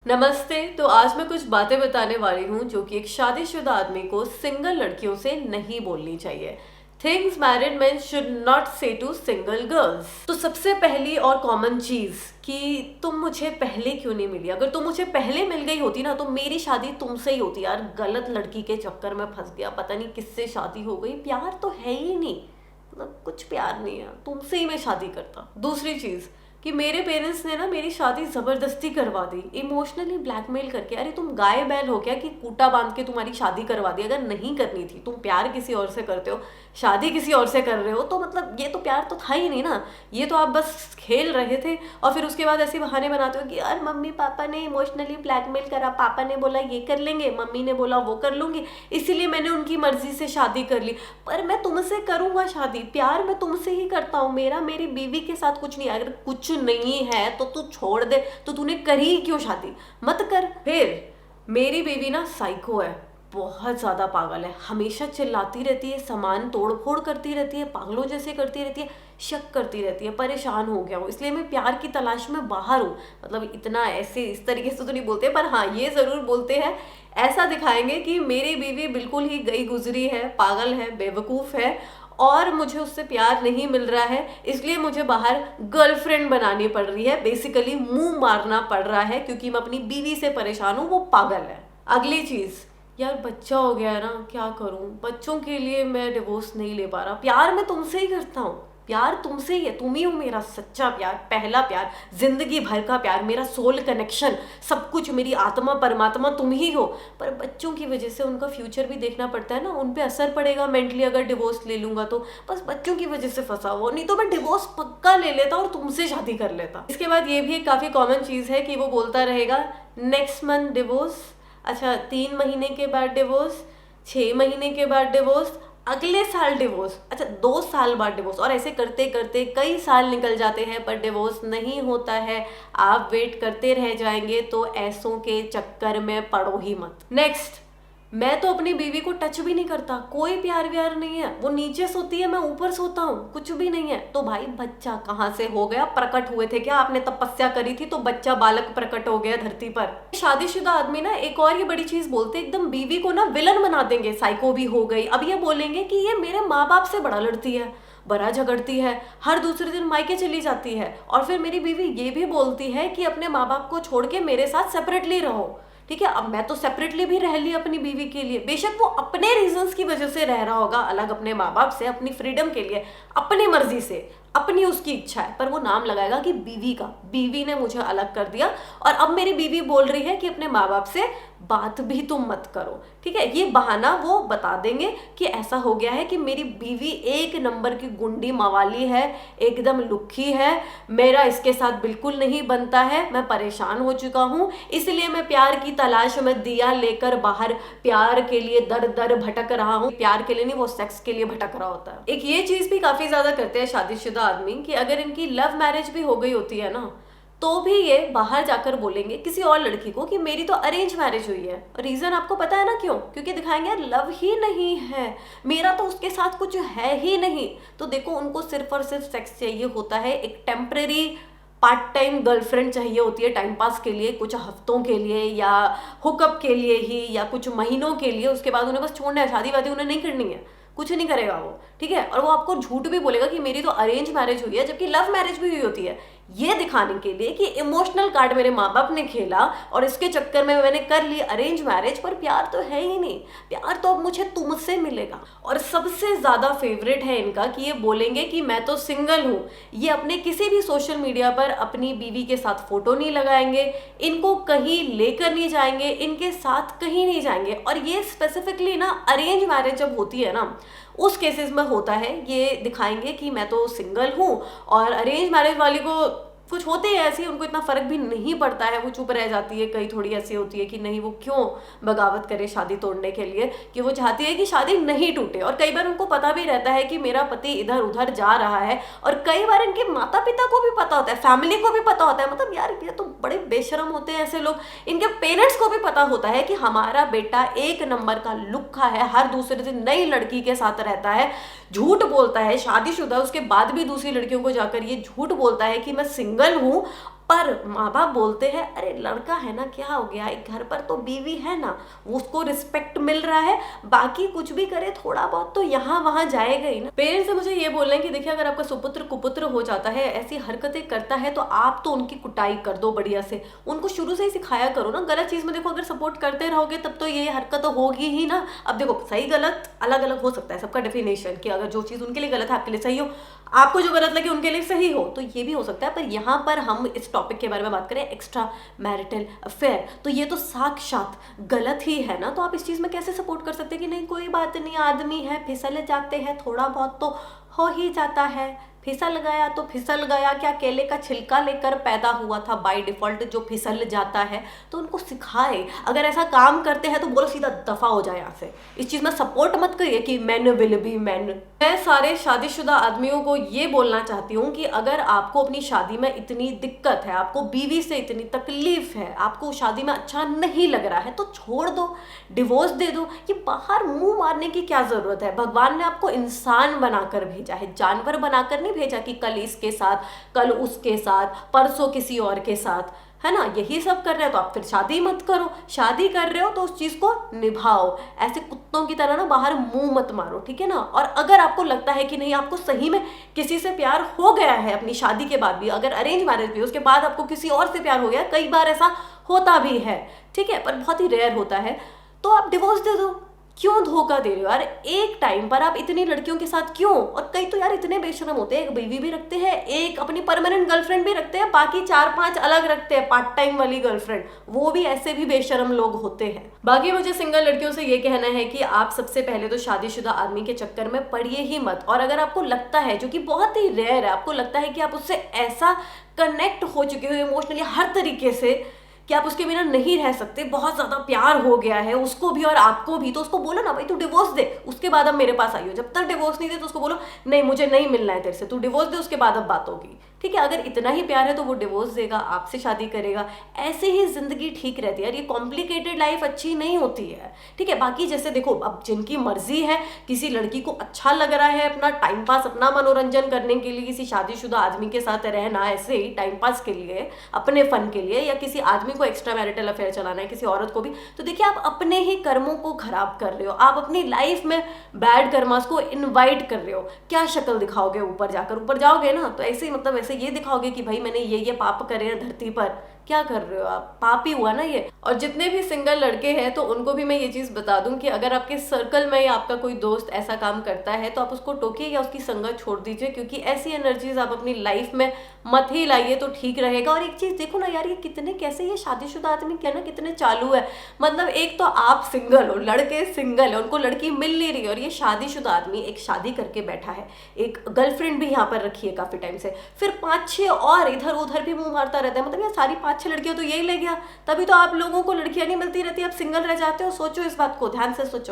नमस्ते। तो आज मैं कुछ बातें बताने वाली हूँ जो कि एक शादीशुदा आदमी को सिंगल लड़कियों से नहीं बोलनी चाहिए। Things married main should not से टू सिंगल गर्ल्स। तो सबसे पहली और कॉमन चीज कि तुम मुझे पहले क्यों नहीं मिली। अगर तुम मुझे पहले मिल गई होती ना तो मेरी शादी तुमसे ही होती। यार गलत लड़की के चक्कर में फंस गया, पता नहीं किससे शादी हो गई। प्यार तो है ही नहीं, मतलब कुछ प्यार नहीं है, तुमसे ही मैं शादी करता। दूसरी चीज कि मेरे पेरेंट्स ने ना मेरी शादी जबरदस्ती करवा दी, इमोशनली ब्लैकमेल करके। अरे तुम गाय बैल हो क्या कि कूटा बांध के तुम्हारी शादी करवा दी। अगर नहीं करनी थी, तुम प्यार किसी और से करते हो, शादी किसी और से कर रहे हो, तो मतलब ये तो प्यार तो था ही नहीं ना। ये तो आप बस खेल रहे थे। और फिर उसके बाद ऐसे बहाने बनाते हो कि यार मम्मी पापा ने इमोशनली ब्लैकमेल करा, पापा ने बोला ये कर लेंगे, मम्मी ने बोला वो कर लूंगी, इसीलिए मैंने उनकी मर्जी से शादी कर ली। पर मैं तुमसे करूंगा शादी, प्यार मैं तुमसे ही करता हूँ, मेरा मेरी बीवी के साथ कुछ नहीं। अगर कुछ नहीं है तो तू छोड़ दे, तो तूने करी क्यों शादी, मत कर। फिर मेरी बीवी ना साइको है, बहुत ज्यादा पागल है, हमेशा चिल्लाती रहती है, सामान तोड़ फोड़ करती रहती है, पागलों जैसे करती रहती है, शक करती रहती है। परेशान हो गया हूँ, इसलिए मैं प्यार की तलाश में बाहर हूँ। मतलब इतना ऐसे इस तरीके से तो नहीं बोलते, पर हाँ ये जरूर बोलते हैं, ऐसा दिखाएंगे कि मेरी बीवी बिल्कुल ही गई गुजरी है, पागल है, बेवकूफ है और मुझे उससे प्यार नहीं मिल रहा है, इसलिए मुझे बाहर गर्लफ्रेंड बनानी पड़ रही है। बेसिकली मुंह मारना पड़ रहा है क्योंकि मैं अपनी बीवी से परेशान हूँ, वो पागल है। अगली चीज, यार बच्चा हो गया है ना, क्या करूं। बच्चों के लिए मैं डिवोर्स नहीं ले पा रहा। प्यार मैं तुमसे ही करता हूँ, प्यार तुमसे ही है, तुम ही हो मेरा सच्चा प्यार, पहला प्यार, जिंदगी भर का प्यार, मेरा सोल कनेक्शन, सब कुछ, मेरी आत्मा परमात्मा तुम ही हो। पर बच्चों की वजह से उनका फ्यूचर भी देखना पड़ता है ना, उन पे असर पड़ेगा मेंटली अगर डिवोर्स ले लूंगा तो। बस बच्चों की वजह से फंसा हुआ, नहीं तो मैं डिवोर्स पक्का ले लेता और तुमसे शादी कर लेता। इसके बाद ये भी एक काफी कॉमन चीज है कि वो बोलता रहेगा नेक्स्ट मंथ डिवोर्स, अच्छा 3 महीने के बाद डिवोर्स, 6 महीने के बाद डिवोर्स, अगले साल डिवोर्स, अच्छा 2 साल बाद डिवोर्स। और ऐसे करते करते कई साल निकल जाते हैं पर डिवोर्स नहीं होता है। आप वेट करते रह जाएंगे, तो ऐसों के चक्कर में पड़ो ही मत। नेक्स्ट, मैं तो अपनी बीवी को टच भी नहीं करता, कोई प्यार व्यार नहीं है। वो नीचे सोती है, मैं ऊपर सोता हूँ, कुछ भी नहीं है। तो भाई बच्चा कहाँ से हो गया? प्रकट हुए थे क्या? आपने तपस्या करी थी तो बच्चा बालक प्रकट हो गया धरती पर। शादीशुदा आदमी ना एक और ये बड़ी चीज बोलते, एकदम बीवी को ना विलन बना देंगे, साइको भी हो गई। अब ये बोलेंगे कि ये मेरे माँ बाप से बड़ा लड़ती है, बड़ा झगड़ती है, हर दूसरे दिन मायके चली जाती है। और फिर मेरी बीवी ये भी बोलती है कि अपने माँ बाप को छोड़ के मेरे साथ सेपरेटली रहो। ठीक है, अब मैं तो सेपरेटली भी रह ली अपनी बीवी के लिए, बेशक वो अपने रीजंस की वजह से रह रहा होगा अलग अपने माँ बाप से, अपनी फ्रीडम के लिए, अपनी मर्जी से, अपनी उसकी इच्छा है, पर वो नाम लगाएगा कि बीवी का, बीवी ने मुझे अलग कर दिया। और अब मेरी बीवी बोल रही है कि अपने माँ बाप से बात भी तुम मत करो। ठीक है, ये बहाना वो बता देंगे कि ऐसा हो गया है कि मेरी बीवी एक नंबर की गुंडी मवाली है, एकदम लुक्खी है, मेरा इसके साथ बिल्कुल नहीं बनता है, मैं परेशान हो चुका हूँ, इसलिए मैं प्यार की तलाश में दिया लेकर बाहर प्यार के लिए दर दर भटक रहा हूँ। प्यार के लिए नहीं, वो सेक्स के लिए भटक रहा होता है। एक ये चीज भी काफी ज्यादा करते हैं शादीशुदा आदमी कि अगर इनकी लव मैरिज भी हो गई होती है ना, तो भी ये बाहर जाकर बोलेंगे किसी और लड़की को कि मेरी तो अरेंज मैरिज हुई है। रीजन आपको पता है ना क्यों? क्योंकि दिखाएंगे यार लव ही नहीं है, मेरा तो उसके साथ कुछ है ही नहीं। तो देखो, उनको सिर्फ और सिर्फ सेक्स चाहिए होता है, एक टेम्परेरी पार्ट टाइम गर्लफ्रेंड चाहिए होती है टाइम पास के लिए, कुछ हफ्तों के लिए या हुकअप के लिए ही, या कुछ महीनों के लिए। उसके बाद उन्हें बस छोड़ना है, शादी वादी उन्हें नहीं करनी है, कुछ नहीं करेगा वो। ठीक है, और वो आपको झूठ भी बोलेगा कि मेरी तो अरेंज मैरिज हुई है, जबकि लव मैरिज भी हुई होती है, ये दिखाने के लिए कि इमोशनल कार्ड मेरे माँ बाप ने खेला और इसके चक्कर में मैंने कर ली अरेंज मैरिज। पर प्यार तो है ही नहीं, प्यार तो अब मुझे तुमसे मिलेगा। और सबसे ज्यादा फेवरेट है इनका कि ये बोलेंगे कि मैं तो सिंगल हूँ। ये अपने किसी भी सोशल मीडिया पर अपनी बीवी के साथ फोटो नहीं लगाएंगे, इनको कहीं लेकर नहीं जाएंगे, इनके साथ कहीं नहीं जाएंगे। और ये स्पेसिफिकली ना अरेंज मैरिज जब होती है ना, उस केसेस में होता है, ये दिखाएंगे कि मैं तो सिंगल हूँ। और अरेंज मैरिज वाली को कुछ होते हैं ऐसे, उनको इतना फर्क भी नहीं पड़ता है, वो चुप रह जाती है। कई थोड़ी ऐसी होती है कि नहीं, वो क्यों बगावत करे शादी तोड़ने के लिए, कि वो चाहती है कि शादी नहीं टूटे। और कई बार उनको पता भी रहता है कि मेरा पति इधर उधर जा रहा है, और कई बार इनके माता पिता को भी पता होता है, फैमिली को भी पता होता है। मतलब यार ये तो बड़े बेशरम होते हैं ऐसे लोग। इनके पेरेंट्स को भी पता होता है कि हमारा बेटा एक नंबर का लुक्खा है, हर दूसरे दिन नई लड़की के साथ रहता है, झूठ बोलता है, शादीशुदा उसके बाद भी दूसरी लड़कियों को जाकर ये झूठ बोलता है कि मैं सिंगल हूँ। पर माँ बाप बोलते हैं अरे लड़का है ना, क्या हो गया, एक घर पर तो बीवी है ना, उसको रिस्पेक्ट मिल रहा है, बाकी कुछ भी करे थोड़ा बहुत तो यहाँ वहां जाएगा ही ना। पेरेंट्स से मुझे ये बोलना है कि देखिए, अगर आपका सुपुत्र कुपुत्र हो जाता है, ऐसी हरकतें करता है, तो आप तो उनकी कुटाई कर दो बढ़िया से, उनको शुरू से ही सिखाया करो ना। गलत चीज में देखो अगर सपोर्ट करते रहोगे तब तो ये हरकत होगी ही ना। अब देखो सही गलत अलग अलग हो सकता है सबका डेफिनेशन, कि अगर जो चीज उनके लिए गलत है आपके लिए सही हो, आपको जो गलत लगे उनके लिए सही हो, तो ये भी हो सकता है। पर यहाँ पर हम इस टॉपिक के बारे में बात करें, एक्स्ट्रा मैरिटल अफेयर, तो ये तो साक्षात गलत ही है ना। तो आप इस चीज में कैसे सपोर्ट कर सकते हैं कि नहीं कोई बात नहीं, आदमी है, फिसल जाते हैं, थोड़ा बहुत तो हो ही जाता है, फिसल गया तो फिसल गया, क्या केले का छिलका लेकर पैदा हुआ था बाय डिफॉल्ट जो फिसल जाता है। तो उनको सिखाए, अगर ऐसा काम करते हैं तो बोलो सीधा दफा हो जाए यहाँ से। इस चीज में सपोर्ट मत करिए कि मैन विल बी मैन। मैं सारे शादीशुदा आदमियों को ये बोलना चाहती हूँ कि अगर आपको अपनी शादी में इतनी दिक्कत है, आपको बीवी से इतनी तकलीफ है, आपको शादी में अच्छा नहीं लग रहा है, तो छोड़ दो, डिवोर्स दे दो। ये बाहर मुंह मारने की क्या जरूरत है। भगवान ने आपको इंसान बनाकर भेजा है, जानवर बनाकर नहीं भेजा कि कल इसके साथ, कल उसके साथ, परसों किसी और के साथ, है ना। यही सब कर रहे हैं तो आप फिर शादी मत करो। शादी कर रहे हो तो उस चीज को निभाओ, ऐसे कुत्तों की तरह ना बाहर मुंह मत मारो, ठीक है ना। और अगर आपको लगता है कि नहीं आपको सही में किसी से प्यार हो गया है अपनी शादी के बाद भी, अगर अरेंज मैरिज भी उसके बाद आपको किसी और से प्यार हो गया, कई बार ऐसा होता भी है, ठीक है, पर बहुत ही रेयर होता है, तो आप डिवोर्स दे दो। क्यों धोखा दे रहे हो यार, एक टाइम पर आप इतनी लड़कियों के साथ क्यों। और कई तो यार इतने बेशरम होते हैं, एक बीवी भी रखते हैं, एक अपनी परमानेंट गर्लफ्रेंड भी रखते हैं, बाकी 4-5 अलग रखते हैं पार्ट टाइम वाली गर्लफ्रेंड, वो भी ऐसे भी बेशरम लोग होते हैं। बाकी मुझे सिंगल लड़कियों से ये कहना है कि आप सबसे पहले तो शादीशुदा आदमी के चक्कर में पड़िए ही मत। और अगर आपको लगता है, जो कि बहुत ही रेयर है, आपको लगता है कि आप उससे ऐसा कनेक्ट हो चुके हो इमोशनली हर तरीके से कि आप उसके बिना नहीं रह सकते, बहुत ज्यादा प्यार हो गया है उसको भी और आपको भी, तो उसको बोलो ना भाई तू डिवोर्स दे, उसके बाद अब मेरे पास आई हो। जब तक डिवोर्स नहीं दे तो उसको बोलो नहीं मुझे नहीं मिलना है तेरे से, तू डिवोर्स दे, उसके बाद अब बात होगी, ठीक है। अगर इतना ही प्यार है तो वो डिवोर्स देगा, आपसे शादी करेगा, ऐसे ही जिंदगी ठीक रहती है यार। ये कॉम्प्लिकेटेड लाइफ अच्छी नहीं होती है, ठीक है। बाकी जैसे देखो अब जिनकी मर्जी है, किसी लड़की को अच्छा लग रहा है अपना टाइम पास, अपना मनोरंजन करने के लिए किसी शादीशुदा आदमी के साथ रहना, ऐसे ही टाइम पास के लिए, अपने फन के लिए, या किसी आदमी को एक्स्ट्रा मैरिटल अफेयर चलाना है, किसी औरत को भी, तो देखिए आप अपने ही कर्मों को खराब कर रहे हो, आप अपनी लाइफ में बैड कर्मास को इनवाइट कर रहे हो। क्या शक्ल दिखाओगे ऊपर जाकर, ऊपर जाओगे ना तो ऐसे ही मतलब ऐसे ये दिखाओगे कि भाई मैंने ये पाप करे हैं धरती पर, क्या कर रहे हो आप, पाप ही हुआ ना ये। और जितने भी सिंगल लड़के हैं तो उनको भी मैं ये चीज बता दूं कि अगर आपके सर्कल में या आपका कोई दोस्त ऐसा काम करता है तो आप उसको टोकिए या उसकी संगत छोड़ दीजिए, क्योंकि ऐसी एनर्जीज आप अपनी लाइफ में मत ही लाइए तो ठीक रहेगा। और एक चीज देखो ना यार, ये कितने कैसे ये शादीशुदा आदमी क्या ना कितने चालू है, मतलब एक तो आप सिंगल हो, लड़के सिंगल है, उनको लड़की मिल नहीं रही, और ये शादीशुदा आदमी एक शादी करके बैठा है, एक गर्लफ्रेंड भी यहाँ पर रखी है काफी टाइम से, फिर 5-6 और इधर उधर भी मुंह मारता रहता है। मतलब यार सारी 5-6 लड़कियां तो यही ले गया, तभी तो आप लोगों को लड़कियां नहीं मिलती रहती, आप सिंगल रह जाते हो। सोचो इस बात को, ध्यान से सोचो।